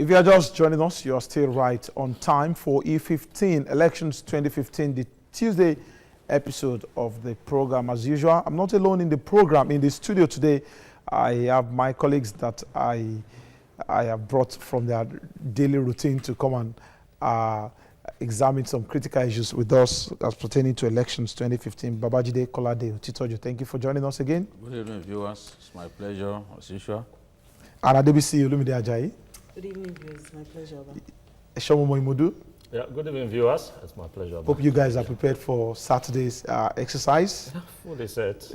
If you are just joining us, you are still right on time for E15 Elections 2015, the Tuesday episode of the program. As usual, I'm not alone in the program. In the studio today, I have my colleagues that I have brought from their daily routine to come and examine some critical issues with us as pertaining to elections 2015. Babajide Kolade Utitoju, thank you for joining us again. Good evening, viewers. It's my pleasure, as usual. And Adebisi Olumide Ajayi. Good evening, viewers. My pleasure. Eshomo Imudu. Yeah, good evening, viewers. It's my pleasure. Hope you guys are prepared for Saturday's exercise. Fully set.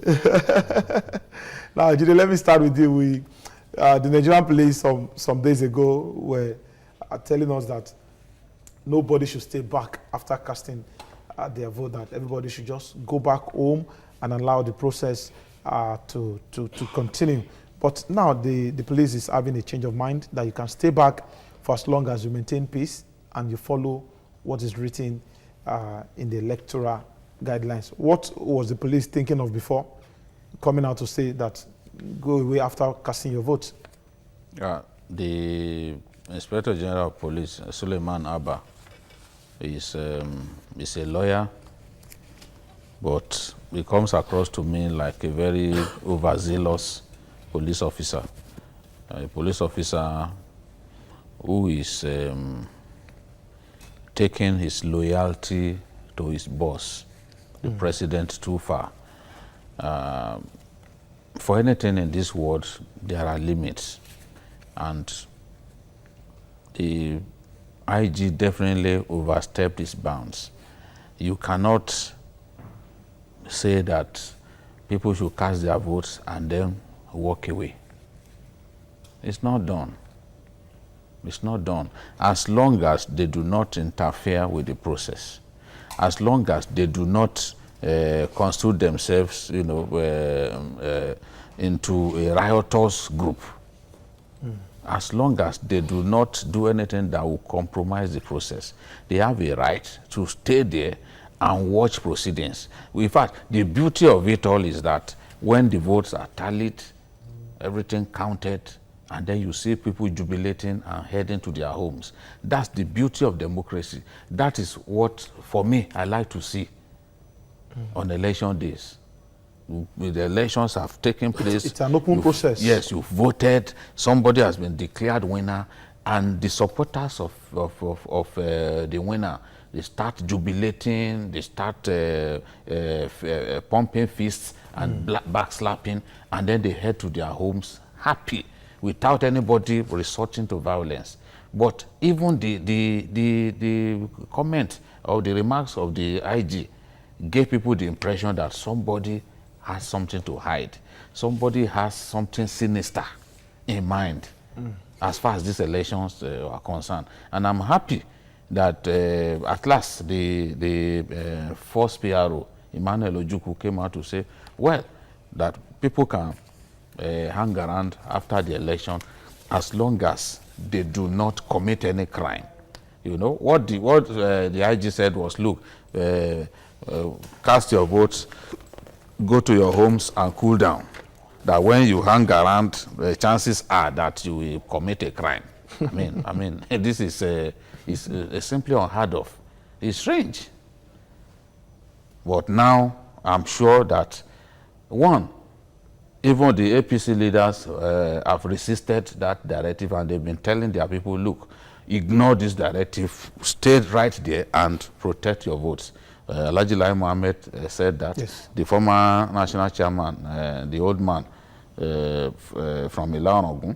Now, Jide, let me start with you. The Nigerian police some days ago were telling us that nobody should stay back after casting their vote, that everybody should just go back home and allow the process to continue. But now the police is having a change of mind that you can stay back for as long as you maintain peace and you follow what is written in the electoral guidelines. What was the police thinking of before coming out to say that go away after casting your vote? The Inspector General of Police, Suleiman Abba, is a lawyer, but he comes across to me like a very overzealous police officer. A police officer who is taking his loyalty to his boss, the president, too far. For anything in this world, there are limits. And the IG definitely overstepped his bounds. You cannot say that people should cast their votes and then walk away. It's not done. It's not done. As long as they do not interfere with the process, as long as they do not constitute themselves, into a riotous group, as long as they do not do anything that will compromise the process, they have a right to stay there and watch proceedings. In fact, the beauty of it all is that when the votes are tallied, everything counted, and then you see people jubilating and heading to their homes. That's the beauty of democracy. That is what, for me, I like to see on election days. The elections have taken place. It's an open process. Yes, you voted, somebody has been declared winner, and the supporters of the winner, they start jubilating, they start pumping fists and backslapping, and then they head to their homes happy, without anybody resorting to violence. But even the comment or the remarks of the IG gave people the impression that somebody has something to hide. Somebody has something sinister in mind as far as these elections are concerned. And I'm happy that at last the first PRO, Emmanuel Ojukwu, came out to say, well, that people can hang around after the election as long as they do not commit any crime. You know, what the IG said was, look, cast your votes, go to your homes and cool down. That when you hang around, the chances are that you will commit a crime. I mean, this is simply unheard of. It's strange. But now, I'm sure that, one, even the APC leaders have resisted that directive, and they've been telling their people, look, ignore this directive, stay right there and protect your votes. Alhaji Lai Mohammed said that. Yes. The former national chairman, the old man from Ilan Ogun,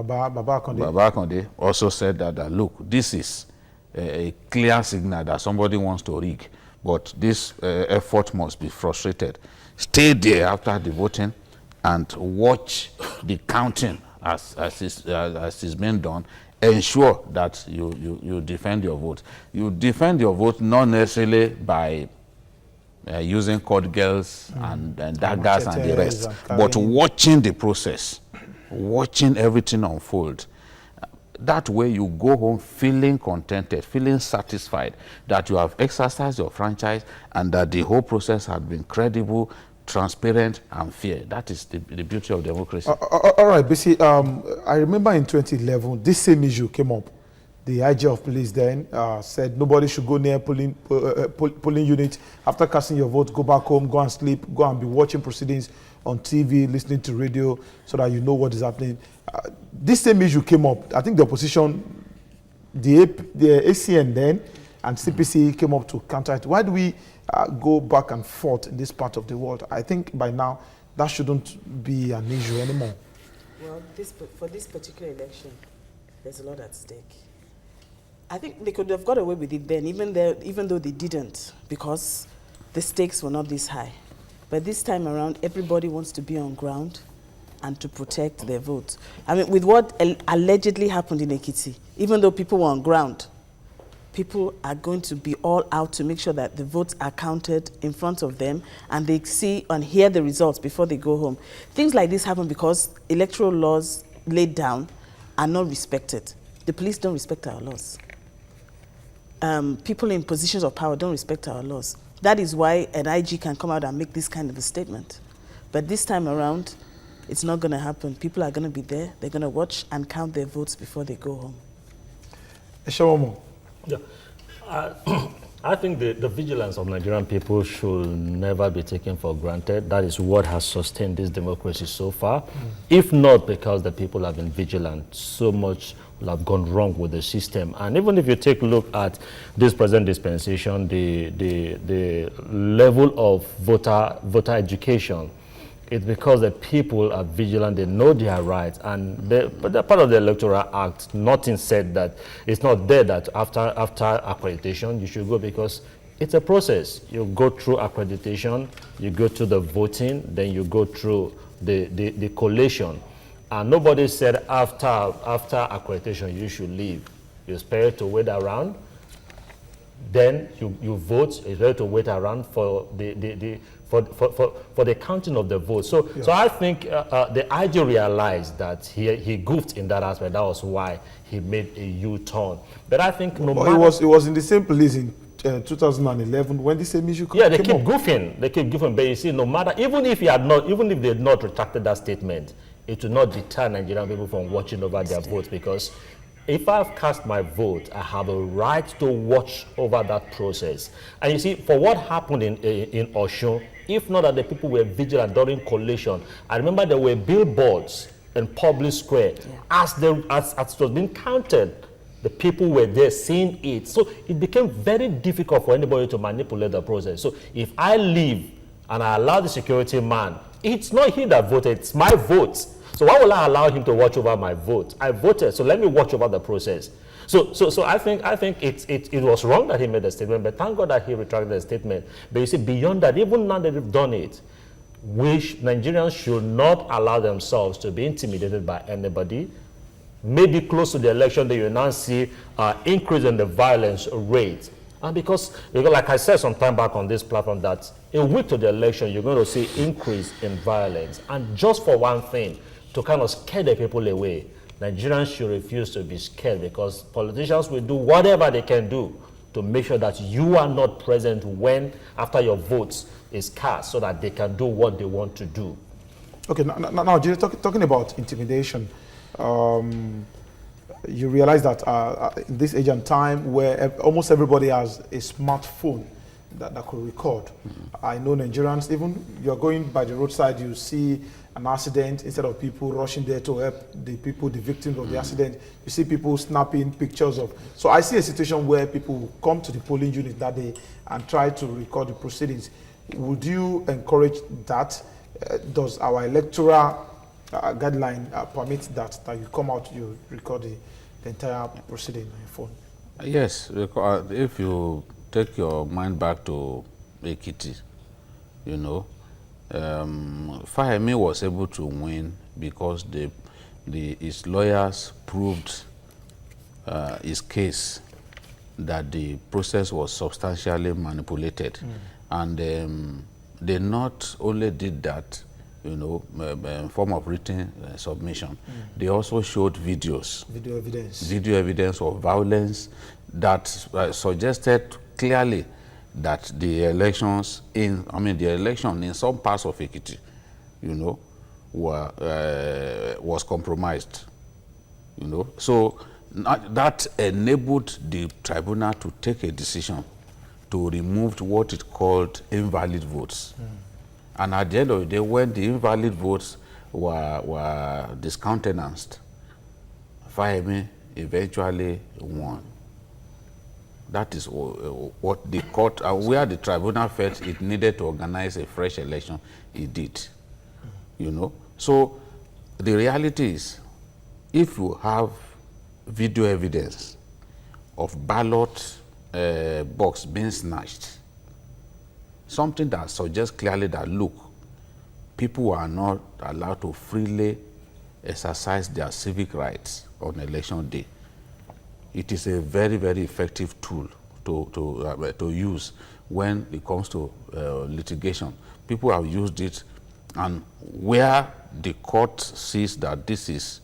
Baba Konde, also said that, look, this is a clear signal that somebody wants to rig, but this effort must be frustrated. Stay there after the voting and watch the counting as is being done. Ensure that you defend your vote. You defend your vote not necessarily by using cord girls and daggers and the rest, but watching the process, watching everything unfold. That way you go home feeling contented, feeling satisfied that you have exercised your franchise and that the whole process has been credible, transparent and fair. That is the beauty of democracy. All right, Bisi, I remember in 2011, this same issue came up. The IG of police then said nobody should go near polling unit. After casting your vote, go back home, go and sleep, go and be watching proceedings on TV, listening to radio, so that you know what is happening. This same issue came up. I think the opposition, the ACN then, and CPC came up to counter it. Why do we go back and forth in this part of the world? I think by now, that shouldn't be an issue anymore. Well, for this particular election, there's a lot at stake. I think they could have got away with it then, even though they didn't, because the stakes were not this high. But this time around, everybody wants to be on ground and to protect their votes. I mean, with what allegedly happened in Ekiti, even though people were on ground, people are going to be all out to make sure that the votes are counted in front of them and they see and hear the results before they go home. Things like this happen because electoral laws laid down are not respected. The police don't respect our laws. People in positions of power don't respect our laws. That is why an IG can come out and make this kind of a statement. But this time around, it's not going to happen. People are going to be there. They're going to watch and count their votes before they go home. Eshawomo. Yeah. I think the vigilance of Nigerian people should never be taken for granted. That is what has sustained this democracy so far. If not because the people have been vigilant, so much will have gone wrong with the system. And even if you take a look at this present dispensation, the level of voter education, it's because the people are vigilant, they know their rights, and but they're part of the Electoral Act. Nothing said that it's not there that after accreditation you should go, because it's a process. You go through accreditation, you go to the voting, then you go through the collation. And nobody said after accreditation you should leave. You're spared to wait around, then you vote. It's better to wait around for the counting of the votes. So I think the IG realized that he goofed in that aspect. That was why he made a U-turn. But I think no matter, it was in the same place in 2011 when the same issue came up. Yeah, they keep goofing. They keep goofing. But you see, no matter, even if they had not retracted that statement, it will not deter Nigerian people from watching over their votes, because if I've cast my vote, I have a right to watch over that process. And you see, for what happened in Osun, if not that the people were vigilant during collation, I remember there were billboards in public square. As it was being counted, the people were there seeing it. So it became very difficult for anybody to manipulate the process. So if I leave and I allow the security man, it's not he that voted, it's my vote. So why will I allow him to watch over my vote? I voted, so let me watch over the process. So I think it was wrong that he made the statement, but thank God that he retracted the statement. But you see, beyond that, even now that they've done it, Nigerians should not allow themselves to be intimidated by anybody. Maybe close to the election, they will now see increase in the violence rate. And because, like I said some time back on this platform, that a week to the election, you're going to see increase in violence. And just for one thing, to kind of scare the people away, Nigerians should refuse to be scared, because politicians will do whatever they can do to make sure that you are not present after your votes is cast, so that they can do what they want to do. Okay, now Jerry, talking about intimidation, you realize that in this age and time where almost everybody has a smartphone that could record. I know Nigerians, even you're going by the roadside, you see an accident, instead of people rushing there to help the victims of the accident, you see people snapping pictures of. So I see a situation where people will come to the polling unit that day and try to record the proceedings. Would you encourage that? Does our electoral guideline permit that you come out, you record the entire proceeding on your phone? Yes, because if you take your mind back to Ekiti, you know, Fahemi was able to win because his lawyers proved his case that the process was substantially manipulated. And they not only did that, you know, in form of written submission, they also showed video evidence of violence that suggested clearly that the elections the election in some parts of Ekiti, was compromised. So that enabled the tribunal to take a decision to remove what it called invalid votes. And at the end of the day, when the invalid votes were discountenanced, Fahimi eventually won. That is what the court, where the tribunal felt it needed to organize a fresh election, it did. So the reality is, if you have video evidence of ballot box being snatched, something that suggests clearly that, look, people are not allowed to freely exercise their civic rights on election day. It is a very, very effective tool to use when it comes to litigation. People have used it, and where the court sees that this is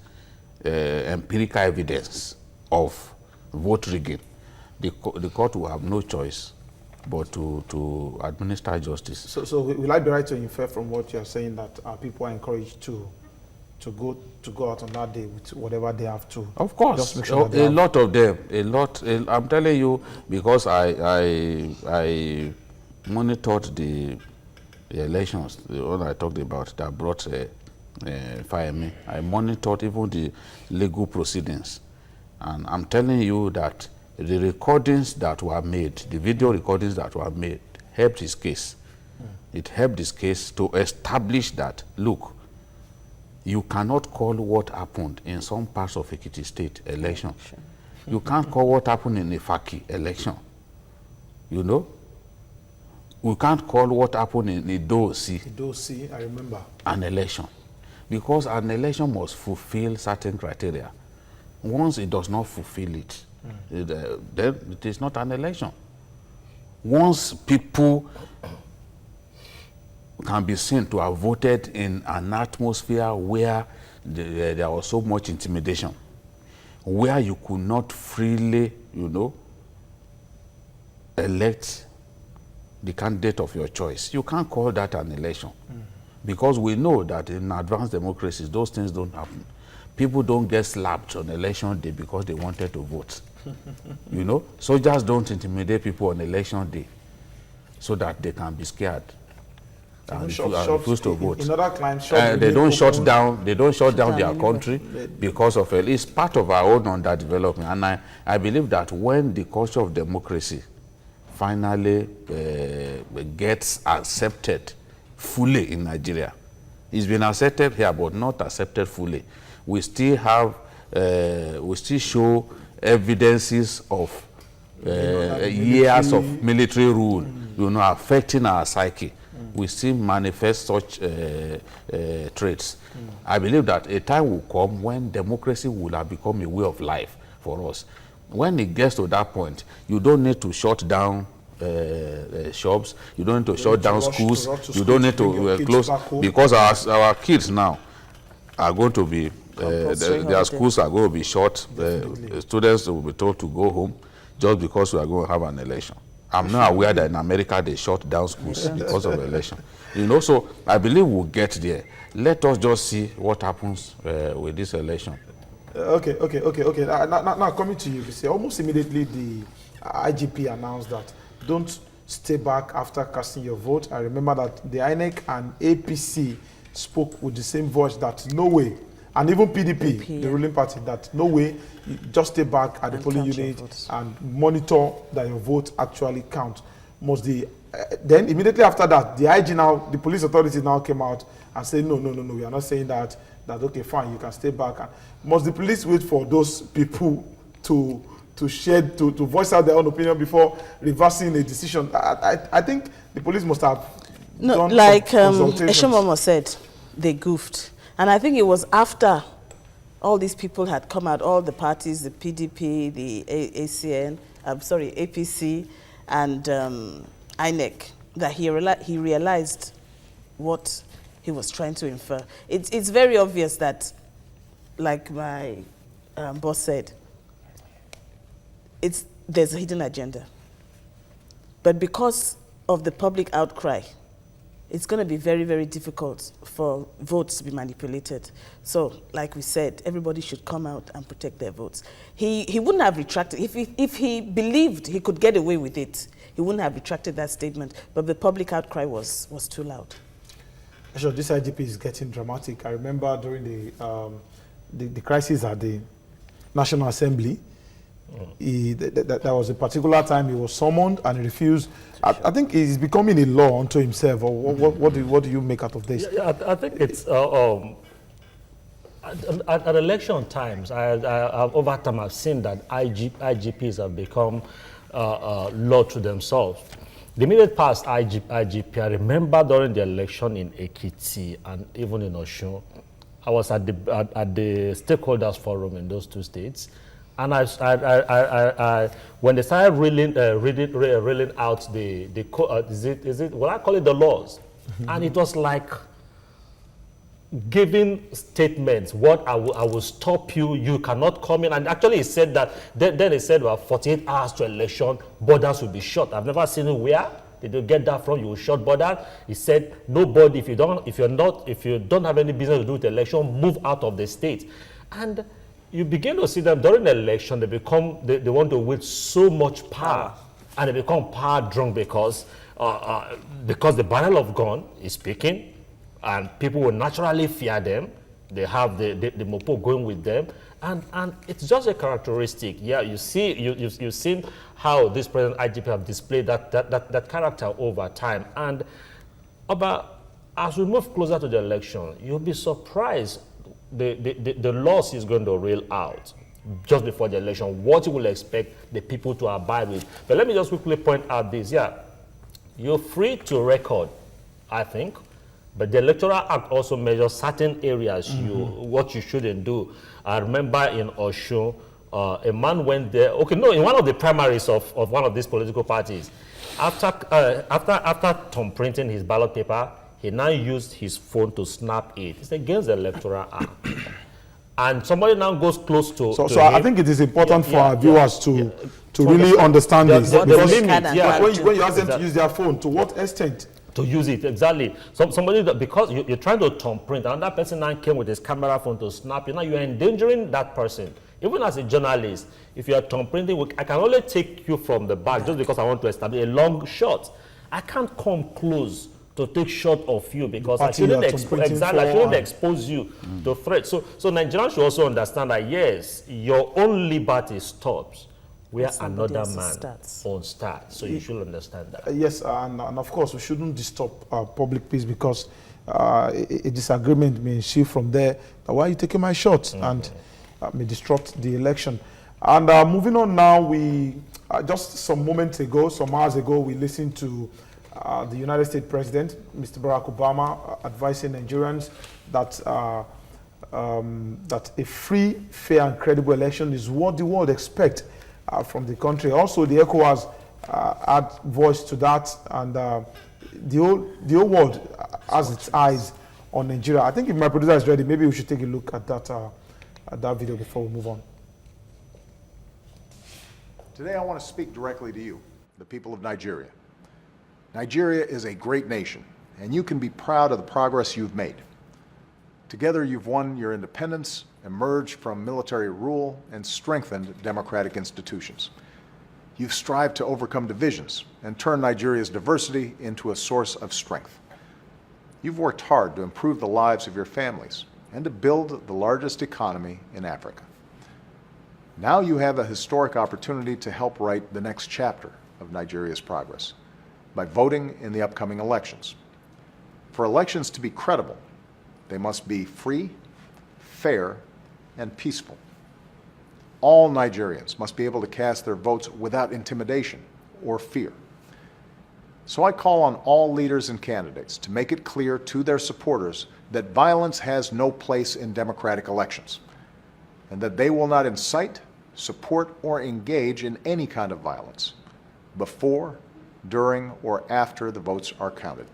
empirical evidence of vote rigging, the court will have no choice but to administer justice. So will I be right to infer from what you are saying that people are encouraged to go out on that day with whatever they have to? Of course, just make sure a lot of them, I'm telling you, because I monitored the elections, the one I talked about that brought Fahimi. I monitored even the legal proceedings, and I'm telling you that the recordings that were made, the video recordings that were made, helped his case. It helped his case to establish that, look, you cannot call what happened in some parts of Ekiti State election. You can't call what happened in the Faki election. We can't call what happened in Idosi, I remember. An election. Because an election must fulfill certain criteria. Once it does not fulfill it, then it is not an election. Once people can be seen to have voted in an atmosphere where there was so much intimidation, where you could not freely, elect the candidate of your choice, you can't call that an election. Because we know that in advanced democracies, those things don't happen. People don't get slapped on election day because they wanted to vote. Soldiers don't intimidate people on election day so that they can be scared and refuse to vote. In other climes, they don't shut down their country because of it. It's part of our own underdevelopment. And I believe that when the culture of democracy finally gets accepted fully in Nigeria, it's been accepted here but not accepted fully. We still have, we still show evidences of years of military rule, affecting our psyche. We still manifest such traits. I believe that a time will come when democracy will have become a way of life for us. When it gets to that point, you don't need to shut down shops, you don't need to shut down schools, you don't need to close, because our kids now are going to be, their schools are going to be shut, students will be told to go home just because we are going to have an election. I'm not aware that in America they shut down schools because of election. So I believe we'll get there. Let us just see what happens with this election. Okay. Now coming to you, see, almost immediately the IGP announced that don't stay back after casting your vote. I remember that the INEC and APC spoke with the same voice that no way, and even PDP, the ruling party, that no way, just stay back at the polling unit and monitor that your vote actually counts. Then immediately after that, the police authorities now came out and said, no, we are not saying that okay, fine, you can stay back. And must the police wait for those people to voice out their own opinion before reversing a decision? I think the police must have done like Eshomamo said, they goofed. And I think it was after all these people had come out, all the parties, the PDP, the APC, and INEC, that he realized what he was trying to infer. It's very obvious that, like my boss said, there's a hidden agenda. But because of the public outcry, it's going to be very, very difficult for votes to be manipulated. So, like we said, everybody should come out and protect their votes. He wouldn't have retracted. If he believed he could get away with it, he wouldn't have retracted that statement. But the public outcry was too loud. Sure, this IGP is getting dramatic. I remember during the crisis at the National Assembly, there was a particular time he was summoned and he refused. I think he's becoming a law unto himself. Or what do you make out of this? Yeah, I think it's at election times. Over time, I've seen that IGPs have become law to themselves. The immediate past IGP, I remember during the election in Ekiti and even in Osun, I was at the stakeholders forum in those two states, and when they started reeling out I call it the laws, and it was like giving statements. What I will stop you. You cannot come in. And actually, he said that. Then he said, well, 48 hours to election, borders will be shut. I've never seen it where did you get that from. You will shut borders. He said, nobody. If you don't have any business to do with the election, move out of the state. And you begin to see them during the election. They want to wield so much power, and they become power drunk because the barrel of gun is speaking. And people will naturally fear them. They have the mopo going with them, and it's just a characteristic. Yeah, you've seen how this present IGP have displayed that character over time. And as we move closer to the election, you'll be surprised the laws he's going to reel out just before the election. What you will expect the people to abide with. But let me just quickly point out this. Yeah, you're free to record, I think. But the Electoral Act also measures certain areas what you shouldn't do. I remember in Osun, a man went there. In one of the primaries of one of these political parties, after Tom printing his ballot paper, he now used his phone to snap it. It's against the Electoral Act. And somebody now goes close to. So him. I think it is important for our viewers to really understand this. Because when you ask them to use their phone, to what extent? To use it, exactly. Somebody because you're trying to thumb print, and that person now came with his camera phone to snap you. Now you're endangering that person. Even as a journalist, if you are thumb printing, I can only take you from the back just because I want to establish a long shot. I can't come close to take shot of you because I shouldn't expose you to threats. So Nigerians should also understand that yes, your own liberty stops where another man starts. So you should understand that. Yes, and of course, we shouldn't disturb public peace because a disagreement may ensue from there. Why are you taking my shot? And may disrupt the election. And moving on now, we just some hours ago, we listened to the United States President, Mr. Barack Obama, advising Nigerians that that a free, fair, and credible election is what the world expects from the country. Also, the ECOWAS add voice to that, and the whole world has its eyes on Nigeria. I think if my producer is ready, maybe we should take a look at that video before we move on. Today, I want to speak directly to you, the people of Nigeria. Nigeria is a great nation, and you can be proud of the progress you've made. Together, you've won your independence, emerged from military rule, and strengthened democratic institutions. You've strived to overcome divisions and turn Nigeria's diversity into a source of strength. You've worked hard to improve the lives of your families and to build the largest economy in Africa. Now you have a historic opportunity to help write the next chapter of Nigeria's progress by voting in the upcoming elections. For elections to be credible, they must be free, fair, and peaceful. All Nigerians must be able to cast their votes without intimidation or fear. So I call on all leaders and candidates to make it clear to their supporters that violence has no place in democratic elections, and that they will not incite, support, or engage in any kind of violence before, during, or after the votes are counted.